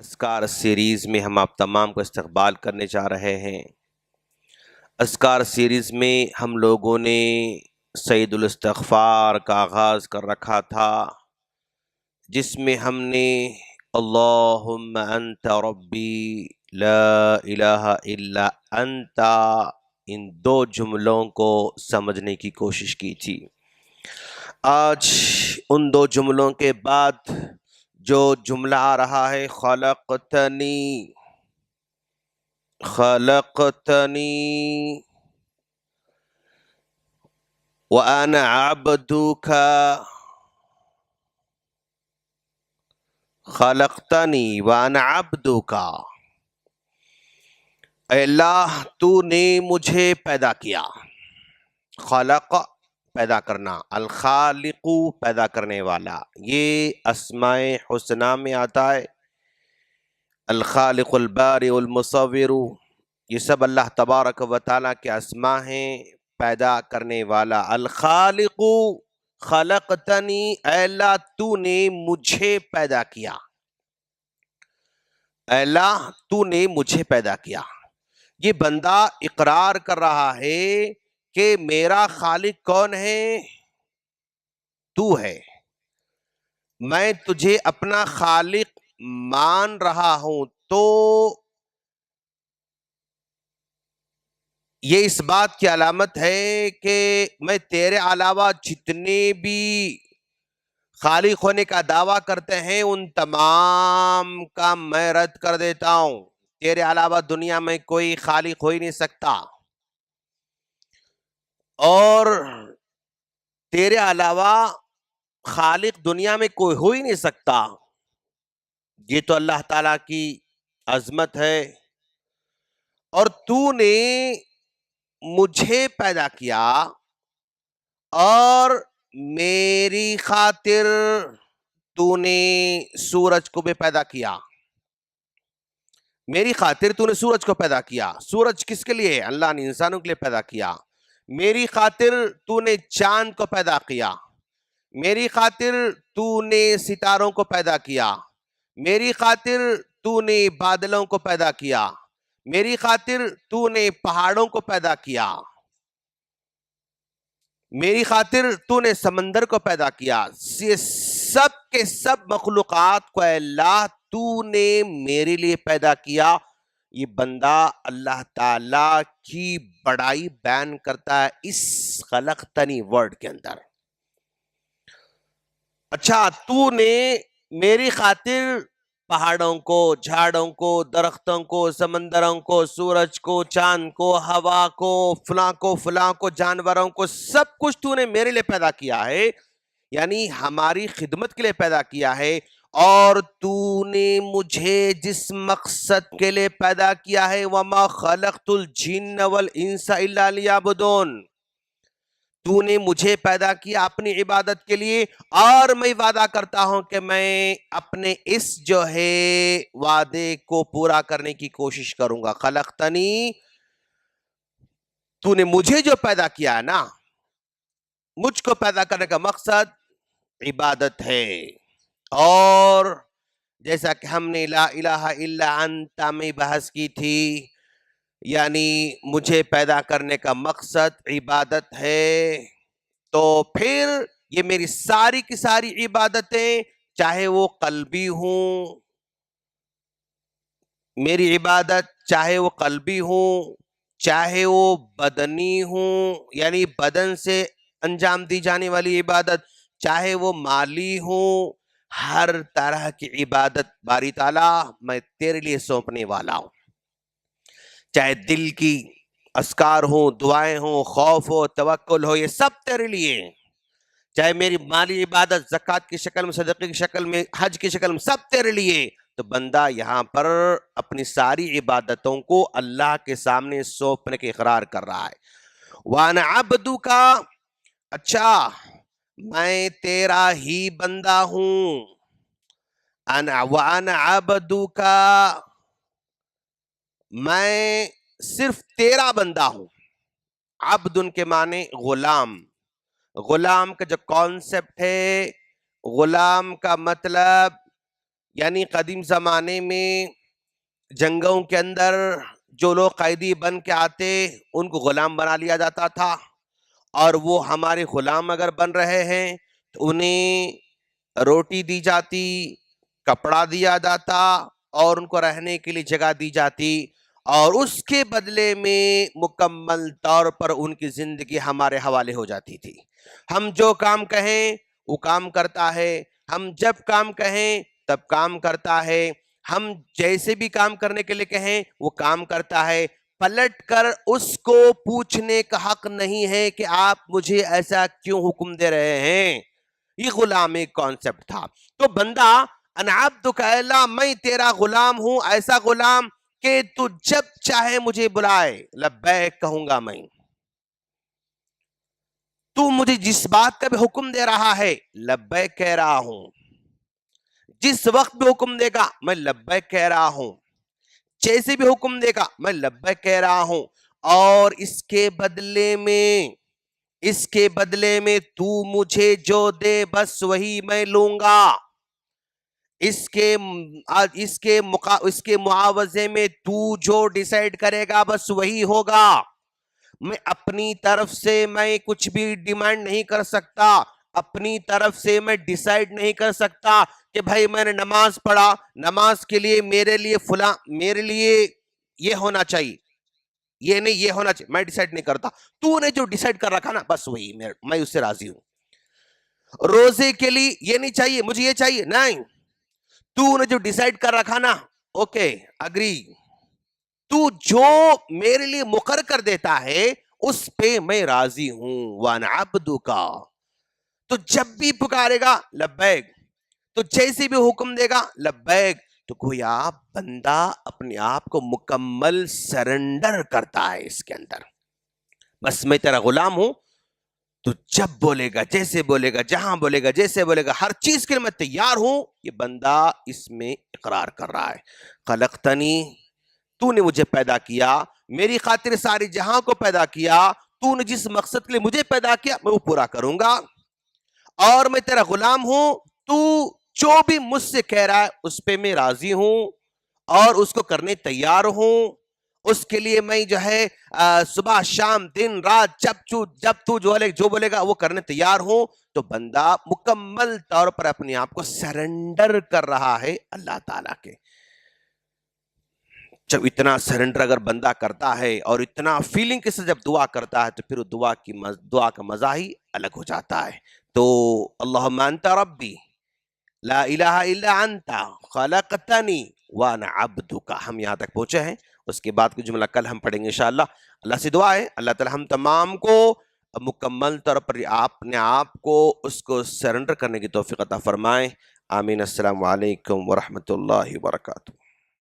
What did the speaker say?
اذکار سیریز میں ہم آپ تمام کو استقبال کرنے جا رہے ہیں۔ اذکار سیریز میں ہم لوگوں نے سید الاستغفار کا آغاز کر رکھا تھا، جس میں ہم نے اللہم انت ربی لا الہ الا انت ان دو جملوں کو سمجھنے کی کوشش کی تھی۔ آج ان دو جملوں کے بعد جو جملہ آ رہا ہے خلقتنی وانا عبدک، خلقتنی وانا عبدک، اے اللہ تو نے مجھے پیدا کیا۔ خلق پیدا کرنا، الخالق پیدا کرنے والا، یہ اسماء حسنہ میں آتا ہے۔ الخالق، البارئ، المصور، یہ سب اللہ تبارک و تعالیٰ کے اسماء ہیں، پیدا کرنے والا۔ الخالق، خلقتنی، اے اللہ تو نے مجھے پیدا کیا، اے اللہ تو نے مجھے پیدا کیا۔ یہ بندہ اقرار کر رہا ہے کہ میرا خالق کون ہے؟ تو ہے۔ میں تجھے اپنا خالق مان رہا ہوں، تو یہ اس بات کی علامت ہے کہ میں تیرے علاوہ جتنے بھی خالق ہونے کا دعویٰ کرتے ہیں ان تمام کا میں رد کر دیتا ہوں۔ تیرے علاوہ دنیا میں کوئی خالق ہو ہی نہیں سکتا، اور تیرے علاوہ خالق دنیا میں کوئی ہو ہی نہیں سکتا۔ یہ تو اللہ تعالیٰ کی عظمت ہے، اور تو نے مجھے پیدا کیا اور میری خاطر تو نے سورج کو بھی پیدا کیا۔ میری خاطر تو نے سورج کو پیدا کیا۔ سورج کس کے لیے؟ اللہ نے انسانوں کے لیے پیدا کیا۔ میری خاطر تو نے چاند کو پیدا کیا۔ میری خاطر تو نے ستاروں کو پیدا کیا۔ میری خاطر تو نے بادلوں کو پیدا کیا۔ میری خاطر تو نے پہاڑوں کو پیدا کیا۔ میری خاطر تو نے سمندر کو پیدا کیا۔ یہ سب کے سب مخلوقات کو اے اللہ تو نے میرے لیے پیدا کیا۔ یہ بندہ اللہ تعالیٰ کی بڑائی بیان کرتا ہے اس خلقتنی ورڈ کے اندر۔ اچھا، تو نے میری خاطر پہاڑوں کو، جھاڑوں کو، درختوں کو، سمندروں کو، سورج کو، چاند کو، ہوا کو، فلاں کو، جانوروں کو، سب کچھ تو نے میرے لیے پیدا کیا ہے، یعنی ہماری خدمت کے لیے پیدا کیا ہے۔ اور تو نے مجھے جس مقصد کے لیے پیدا کیا ہے وَمَا خَلَقْتُ الْجِنَّ وَالْإِنسَ إِلَّا لِيَعْبُدُونَ، تو نے مجھے پیدا کیا اپنی عبادت کے لیے، اور میں وعدہ کرتا ہوں کہ میں اپنے اس جو ہے وعدے کو پورا کرنے کی کوشش کروں گا۔ خلقتنی، تو نے مجھے جو پیدا کیا ہے نا، مجھ کو پیدا کرنے کا مقصد عبادت ہے۔ اور جیسا کہ ہم نے لا الہ الا انت میں بحث کی تھی، یعنی مجھے پیدا کرنے کا مقصد عبادت ہے، تو پھر یہ میری ساری کی ساری عبادتیں، چاہے وہ قلبی ہوں، میری عبادت چاہے وہ قلبی ہوں، چاہے وہ بدنی ہوں، یعنی بدن سے انجام دی جانے والی عبادت، چاہے وہ مالی ہوں، ہر طرح کی عبادت باری تعالیٰ میں تیرے لیے سونپنے والا ہوں۔ چاہے دل کی اذکار ہوں، دعائیں ہوں، خوف ہو، توکل ہو، یہ سب تیرے لیے۔ چاہے میری مالی عبادت زکوٰۃ کی شکل میں، صدقے کی شکل میں، حج کی شکل میں، سب تیرے لیے۔ تو بندہ یہاں پر اپنی ساری عبادتوں کو اللہ کے سامنے سونپنے کے اقرار کر رہا ہے۔ وَأَنَا عَبْدُكَ، اچھا میں تیرا ہی بندہ ہوں۔ وَأَنَا عَبْدُكَ، میں صرف تیرا بندہ ہوں۔ عبد ان کے معنی غلام۔ غلام کا جو کانسیپٹ ہے، غلام کا مطلب یعنی قدیم زمانے میں جنگوں کے اندر جو لوگ قیدی بن کے آتے ان کو غلام بنا لیا جاتا تھا، اور وہ ہمارے غلام اگر بن رہے ہیں تو انہیں روٹی دی جاتی، کپڑا دیا جاتا، اور ان کو رہنے کے لیے جگہ دی جاتی، اور اس کے بدلے میں مکمل طور پر ان کی زندگی ہمارے حوالے ہو جاتی تھی۔ ہم جو کام کہیں وہ کام کرتا ہے، ہم جب کام کہیں تب کام کرتا ہے، ہم جیسے بھی کام کرنے کے لیے کہیں وہ کام کرتا ہے، پلٹ کر اس کو پوچھنے کا حق نہیں ہے کہ آپ مجھے ایسا کیوں حکم دے رہے ہیں۔ یہ غلامی کانسیپٹ تھا۔ تو بندہ انا عبدک اے اللہ میں تیرا غلام ہوں، ایسا غلام کہ تو جب چاہے مجھے بلائے لبیک کہوں گا میں، تو مجھے جس بات کا بھی حکم دے رہا ہے لبیک کہہ رہا ہوں، جس وقت بھی حکم دے گا میں لبیک کہہ رہا ہوں، جیسے بھی حکم دے گا میں لبیک کہہ رہا ہوں، اور اس کے بدلے میں تو مجھے جو دے بس وہی میں لوں گا، اس کے معاوضے میں تو جو ڈیسائیڈ کرے گا بس وہی ہوگا۔ میں اپنی طرف سے میں کچھ بھی ڈیمانڈ نہیں کر سکتا، اپنی طرف سے میں ڈیسائیڈ نہیں کر سکتا کہ بھائی میں نے نماز پڑھا، نماز کے لیے میرے لیے یہ ہونا چاہیے، یہ نہیں یہ ہونا چاہیے، میں ڈیسائیڈ نہیں کرتا۔ تو نے جو ڈیسائیڈ کر رکھا نا بس وہی میں اس سے راضی ہوں۔ روزے کے لیے یہ نہیں چاہیے، مجھے یہ چاہیے، نہیں، تو نے جو ڈیسائیڈ کر رکھا نا اوکے اگری، تو جو میرے لیے مقرر کر دیتا ہے اس پہ میں راضی ہوں۔ وانا عبدکا، تو جب بھی پکارے گا لبیک، تو جیسے بھی حکم دے گا لبیک، تو گویا بندہ اپنے آپ کو مکمل سرنڈر کرتا ہے اس کے اندر، بس میں تیرا غلام ہوں، تو جب بولے گا، جیسے بولے گا، جہاں بولے گا، جیسے بولے گا، ہر چیز کے لیے میں تیار ہوں۔ یہ بندہ اس میں اقرار کر رہا ہے۔ خلقتنی، تو نے مجھے پیدا کیا، میری خاطر ساری جہاں کو پیدا کیا، تو نے جس مقصد کے لیے مجھے پیدا کیا میں وہ پورا کروں گا، اور میں تیرا غلام ہوں، تو جو بھی مجھ سے کہہ رہا ہے اس پہ میں راضی ہوں اور اس کو کرنے تیار ہوں۔ اس کے لیے میں جو ہے صبح شام دن رات جب تو جو بولے گا وہ کرنے تیار ہوں۔ تو بندہ مکمل طور پر اپنے آپ کو سرنڈر کر رہا ہے اللہ تعالیٰ کے۔ جب اتنا سرنڈر اگر بندہ کرتا ہے اور اتنا فیلنگ کے ساتھ جب دعا کرتا ہے تو پھر دعا کا مزہ ہی الگ ہو جاتا ہے۔ تو اللہم انت ربی لا الہ الا انت خلقتنی وانا عبدک، ہم یہاں تک پہنچے ہیں۔ اس کے بعد کا جملہ کل ہم پڑھیں گے انشاءاللہ۔ اللہ سے دعا ہے اللہ تعالی ہم تمام کو مکمل طور پر اپنے آپ کو اس کو سرنڈر کرنے کی توفیق عطا فرمائیں۔ آمین۔ السلام علیکم ورحمۃ اللہ وبرکاتہ۔